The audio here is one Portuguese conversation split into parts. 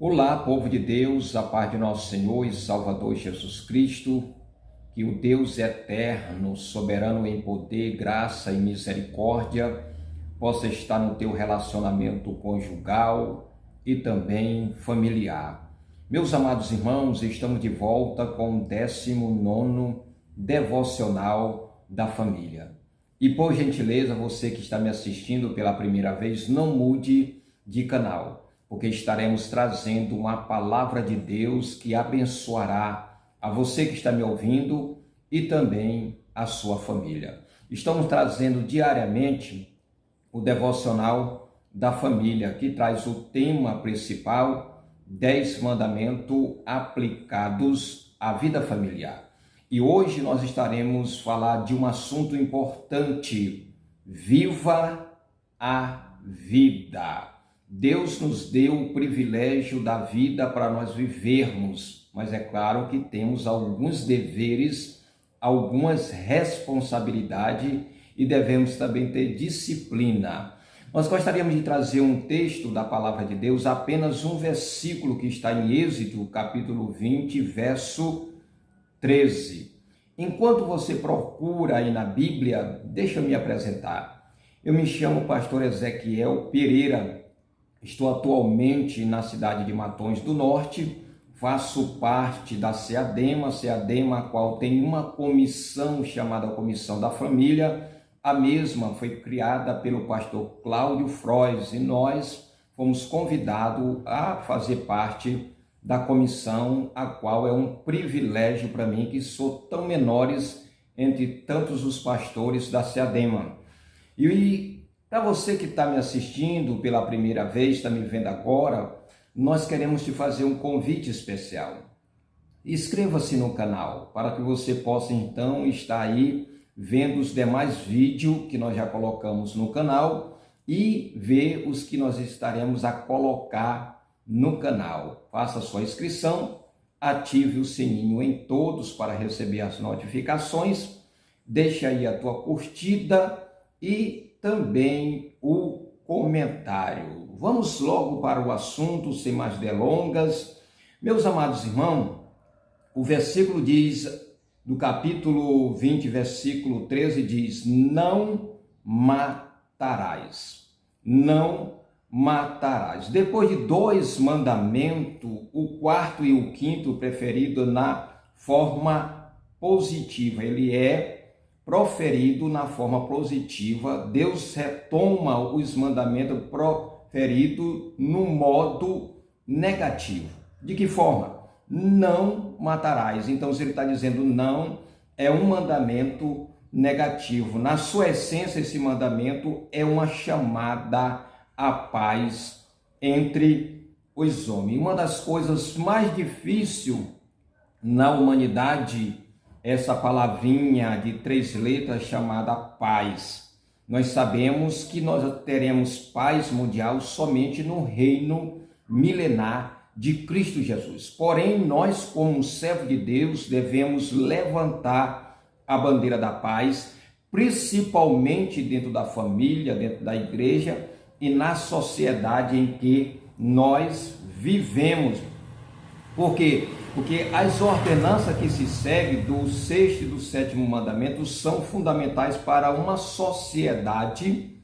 Olá, povo de Deus, a paz de nosso Senhor e Salvador Jesus Cristo, que o Deus eterno, soberano em poder, graça e misericórdia, possa estar no teu relacionamento conjugal e também familiar. Meus amados irmãos, estamos de volta com o 19º Devocional da Família. E por gentileza, você que está me assistindo pela primeira vez, não mude de canal, porque estaremos trazendo uma palavra de Deus que abençoará a você que está me ouvindo e também a sua família. Estamos trazendo diariamente o devocional da família, que traz o tema principal: 10 mandamentos aplicados à vida familiar. E hoje nós estaremos falar de um assunto importante: viva a vida. Deus nos deu o privilégio da vida para nós vivermos, mas é claro que temos alguns deveres, algumas responsabilidades e devemos também ter disciplina. Nós gostaríamos de trazer um texto da palavra de Deus, apenas um versículo que está em Êxodo, capítulo 20, verso 13. Enquanto você procura aí na Bíblia, deixa eu me apresentar. Eu me chamo pastor Ezequiel Pereira. Estou atualmente na cidade de Matões do Norte, faço parte da CEADEMA, a qual tem uma comissão chamada Comissão da Família. A mesma foi criada pelo pastor Cláudio Frois e nós fomos convidados a fazer parte da comissão, a qual é um privilégio para mim, que sou tão menores entre tantos os pastores da CEADEMA. E para você que está me assistindo pela primeira vez, está me vendo agora, nós queremos te fazer um convite especial. Inscreva-se no canal para que você possa então estar aí vendo os demais vídeos que nós já colocamos no canal e ver os que nós estaremos a colocar no canal. Faça sua inscrição, ative o sininho em todos para receber as notificações, deixe aí a tua curtida e também o comentário. Vamos logo para o assunto, sem mais delongas. Meus amados irmãos, o versículo diz, do capítulo 20, versículo 13, diz: não matarás. Não matarás. Depois de 2 mandamentos, o quarto e o quinto preferido na forma positiva, ele é proferido na forma positiva. Deus retoma os mandamentos proferidos no modo negativo. De que forma? Não matarás. Então, se ele está dizendo não, é um mandamento negativo. Na sua essência, esse mandamento é uma chamada à paz entre os homens. Uma das coisas mais difíceis na humanidade, essa palavrinha de 3 letras chamada paz. Nós sabemos que nós teremos paz mundial somente no reino milenar de Cristo Jesus. Porém, nós, como servo de Deus, devemos levantar a bandeira da paz, principalmente dentro da família, dentro da igreja e na sociedade em que nós vivemos. Por quê? Porque as ordenanças que se seguem do 6º e do 7º mandamento são fundamentais para uma sociedade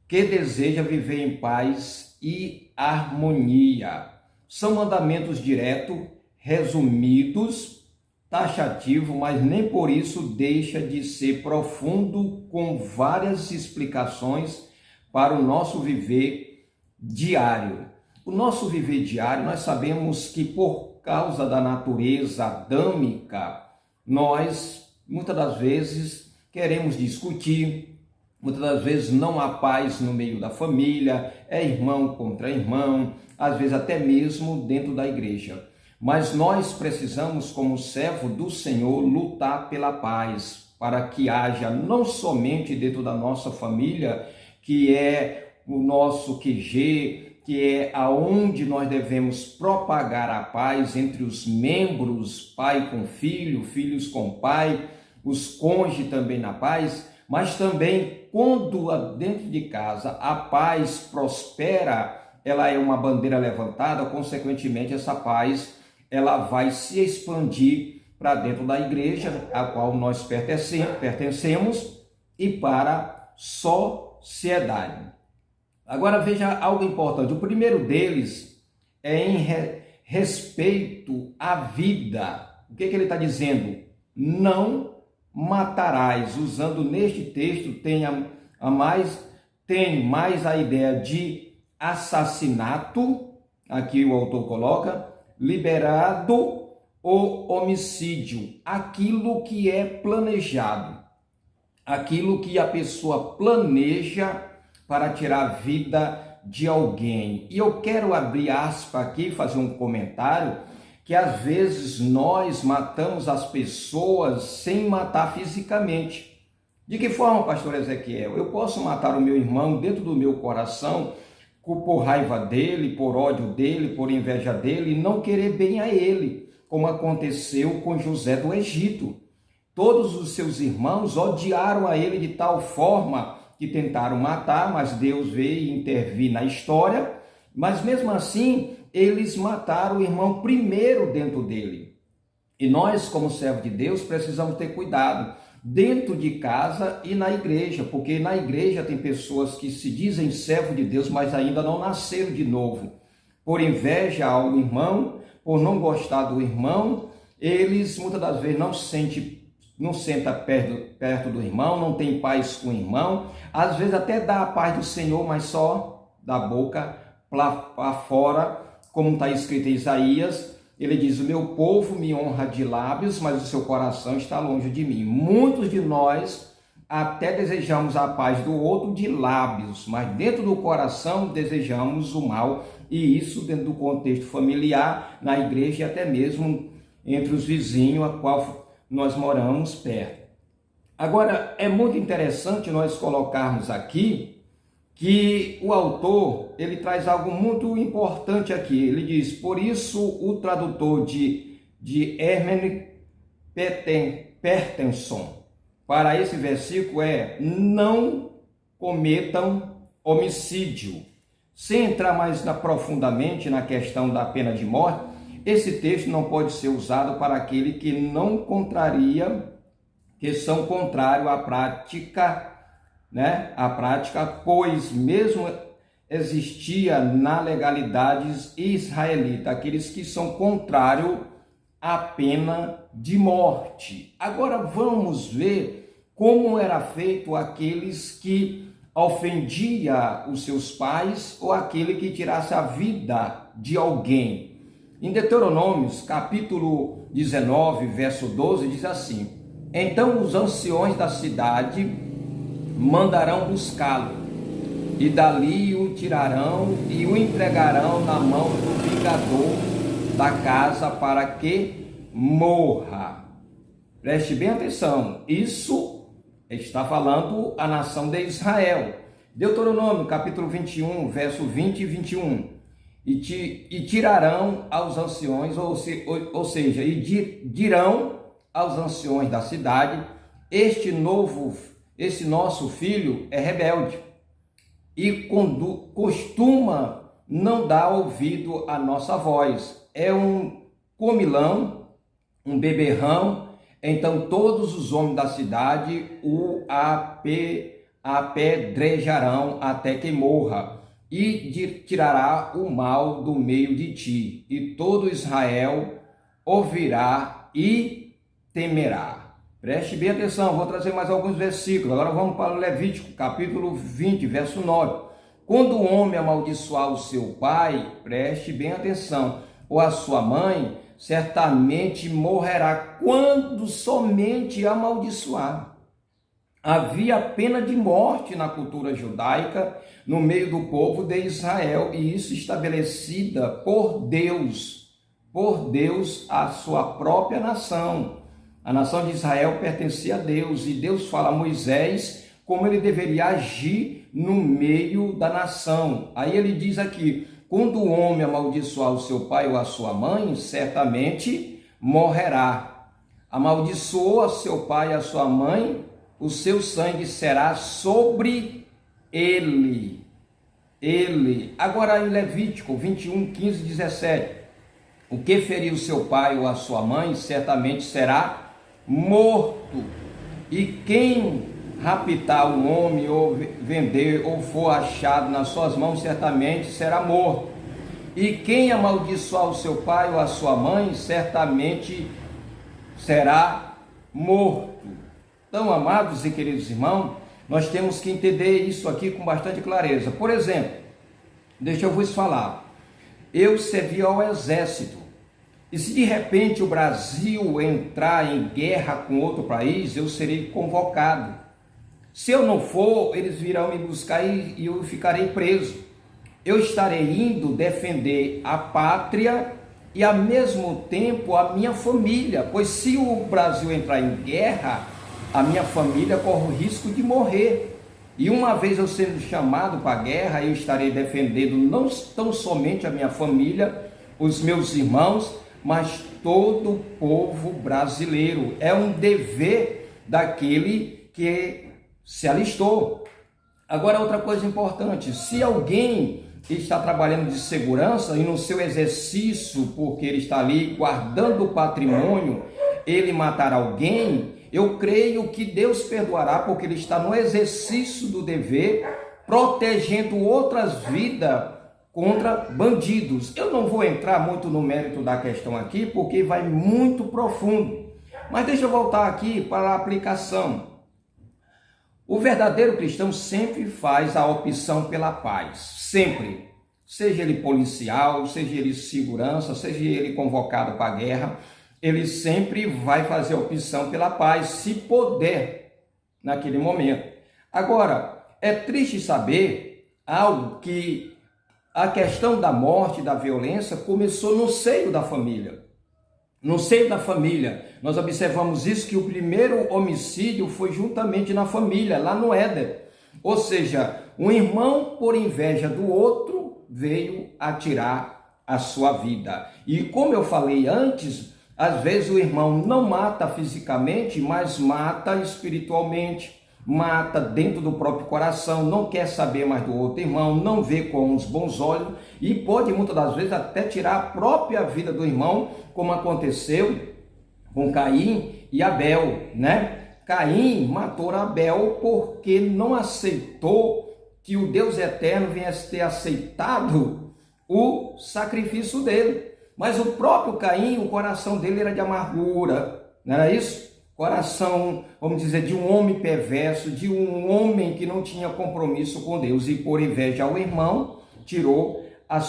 que deseja viver em paz e harmonia. São mandamentos diretos, resumidos, taxativos, mas nem por isso deixa de ser profundo, com várias explicações para o nosso viver diário. O nosso viver diário, nós sabemos que por causa da natureza adâmica, nós muitas das vezes queremos discutir, muitas das vezes não há paz no meio da família, é irmão contra irmão, às vezes até mesmo dentro da igreja. Mas nós precisamos, como servo do Senhor, lutar pela paz, para que haja não somente dentro da nossa família, que é o nosso QG, que é aonde nós devemos propagar a paz entre os membros, pai com filho, filhos com pai, os cônjuges também na paz, mas também quando dentro de casa a paz prospera, ela é uma bandeira levantada, consequentemente essa paz ela vai se expandir para dentro da igreja a qual nós pertencemos e para a sociedade. Agora veja algo importante. O primeiro deles é em respeito à vida. O que ele está dizendo? Não matarás. Usando neste texto tem mais a ideia de assassinato, aqui o autor coloca, liberado ou homicídio, aquilo que é planejado, aquilo que a pessoa planeja para tirar a vida de alguém. E eu quero abrir aspas aqui, fazer um comentário, que às vezes nós matamos as pessoas sem matar fisicamente. De que forma, pastor Ezequiel? Eu posso matar o meu irmão dentro do meu coração, por raiva dele, por ódio dele, por inveja dele, e não querer bem a ele, como aconteceu com José do Egito. Todos os seus irmãos odiaram a ele de tal forma que tentaram matar, mas Deus veio intervir na história, mas mesmo assim, eles mataram o irmão primeiro dentro dele. E nós, como servos de Deus, precisamos ter cuidado dentro de casa e na igreja, porque na igreja tem pessoas que se dizem servo de Deus, mas ainda não nasceram de novo. Por inveja ao irmão, por não gostar do irmão, eles muitas das vezes não senta perto do irmão, não tem paz com o irmão, às vezes até dá a paz do Senhor, mas só da boca para fora, como está escrito em Isaías. Ele diz: o meu povo me honra de lábios, mas o seu coração está longe de mim. Muitos de nós até desejamos a paz do outro de lábios, mas dentro do coração desejamos o mal, e isso dentro do contexto familiar, na igreja e até mesmo entre os vizinhos a qual nós moramos perto. Agora, é muito interessante nós colocarmos aqui que o autor, ele traz algo muito importante aqui. Ele diz: por isso o tradutor de Hermann Peterson para esse versículo é: não cometam homicídio. Sem entrar mais profundamente na questão da pena de morte, esse texto não pode ser usado para aquele que não contraria, que são contrários à prática, pois mesmo existia na legalidade israelita aqueles que são contrários à pena de morte. Agora vamos ver como era feito aqueles que ofendia os seus pais ou aquele que tirasse a vida de alguém. Em Deuteronômios, capítulo 19, verso 12, diz assim: então os anciões da cidade mandarão buscá-lo, e dali o tirarão e o entregarão na mão do vingador da casa para que morra. Preste bem atenção, isso está falando a nação de Israel. Deuteronômio, capítulo 21, verso 20 e 21. E tirarão aos anciões, ou seja, dirão aos anciões da cidade: esse nosso filho é rebelde e costuma não dar ouvido à nossa voz. É um comilão, um beberrão. Então todos os homens da cidade o apedrejarão até que morra, e tirará o mal do meio de ti, e todo Israel ouvirá e temerá. Preste bem atenção, vou trazer mais alguns versículos. Agora vamos para o Levítico, capítulo 20, verso 9. Quando o homem amaldiçoar o seu pai, preste bem atenção, ou a sua mãe, certamente morrerá. Quando somente amaldiçoar. Havia pena de morte na cultura judaica, no meio do povo de Israel, e isso estabelecida por Deus à sua própria nação. A nação de Israel pertencia a Deus, e Deus fala a Moisés como ele deveria agir no meio da nação. Aí ele diz aqui: quando o homem amaldiçoar o seu pai ou a sua mãe, certamente morrerá. Amaldiçoou a seu pai e a sua mãe, o seu sangue será sobre ele. ele. Agora em Levítico 21, 15 e 17. O que ferir o seu pai ou a sua mãe, certamente será morto. E quem raptar um homem ou vender ou for achado nas suas mãos, certamente será morto. E quem amaldiçoar o seu pai ou a sua mãe, certamente será morto. Então, amados e queridos irmãos, nós temos que entender isso aqui com bastante clareza. Por exemplo, deixa eu vos falar. Eu servi ao exército. E se de repente o Brasil entrar em guerra com outro país, eu serei convocado. Se eu não for, eles virão me buscar e eu ficarei preso. Eu estarei indo defender a pátria e ao mesmo tempo a minha família, pois se o Brasil entrar em guerra, a minha família corre o risco de morrer. E uma vez eu sendo chamado para a guerra, eu estarei defendendo não tão somente a minha família, os meus irmãos, mas todo o povo brasileiro. É um dever daquele que se alistou. Agora, outra coisa importante, se alguém está trabalhando de segurança e no seu exercício, porque ele está ali guardando o patrimônio, ele matar alguém, eu creio que Deus perdoará, porque ele está no exercício do dever, protegendo outras vidas contra bandidos. Eu não vou entrar muito no mérito da questão aqui, porque vai muito profundo. Mas deixa eu voltar aqui para a aplicação. O verdadeiro cristão sempre faz a opção pela paz, sempre. Seja ele policial, seja ele segurança, seja ele convocado para a guerra, ele sempre vai fazer a opção pela paz, se puder, naquele momento. Agora, é triste saber algo que a questão da morte, da violência, começou no seio da família. No seio da família, nós observamos isso, que o primeiro homicídio foi juntamente na família, lá no Éden. Ou seja, um irmão, por inveja do outro, veio a tirar a sua vida. E como eu falei antes, às vezes o irmão não mata fisicamente, mas mata espiritualmente, mata dentro do próprio coração, não quer saber mais do outro irmão, não vê com os bons olhos e pode muitas das vezes até tirar a própria vida do irmão, como aconteceu com Caim e Abel, né? Caim matou Abel porque não aceitou que o Deus eterno viesse ter aceitado o sacrifício dele. Mas o próprio Caim, o coração dele era de amargura, não era isso? Coração, vamos dizer, de um homem perverso, de um homem que não tinha compromisso com Deus e por inveja ao irmão, tirou a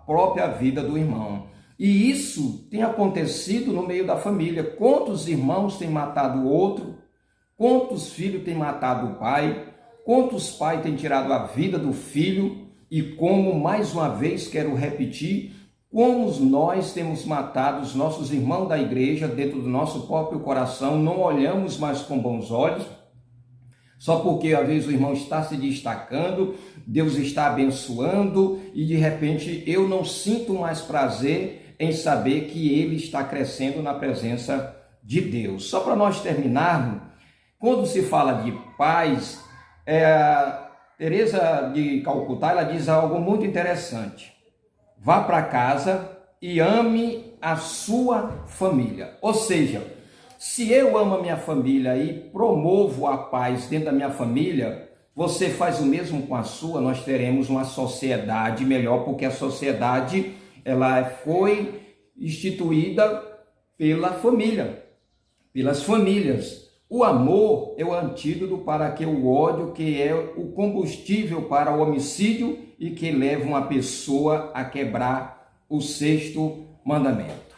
própria vida do irmão. E isso tem acontecido no meio da família. Quantos irmãos têm matado o outro? Quantos filhos têm matado o pai? Quantos pais têm tirado a vida do filho? E como, mais uma vez, quero repetir, como nós temos matado os nossos irmãos da igreja dentro do nosso próprio coração, não olhamos mais com bons olhos, só porque às vezes o irmão está se destacando, Deus está abençoando e de repente eu não sinto mais prazer em saber que ele está crescendo na presença de Deus. Só para nós terminarmos, quando se fala de paz, Teresa de Calcutá, ela diz algo muito interessante. Vá para casa e ame a sua família. Ou seja, se eu amo a minha família e promovo a paz dentro da minha família, você faz o mesmo com a sua, nós teremos uma sociedade melhor, porque a sociedade ela foi instituída pela família, pelas famílias. O amor é o antídoto para que o ódio, que é o combustível para o homicídio e que leva uma pessoa a quebrar o 6º mandamento.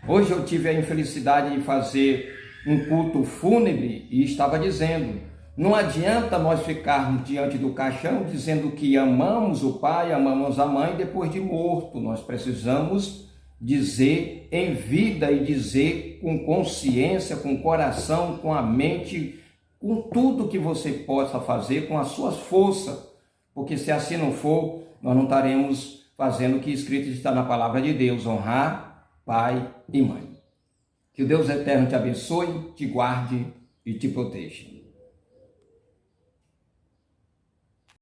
Hoje eu tive a infelicidade de fazer um culto fúnebre e estava dizendo, não adianta nós ficarmos diante do caixão dizendo que amamos o pai, amamos a mãe depois de morto. Nós precisamos dizer em vida e dizer com consciência, com coração, com a mente, com tudo que você possa fazer, com as suas forças, porque se assim não for, nós não estaremos fazendo o que escrito está na palavra de Deus, honrar pai e mãe. Que o Deus eterno te abençoe, te guarde e te proteja.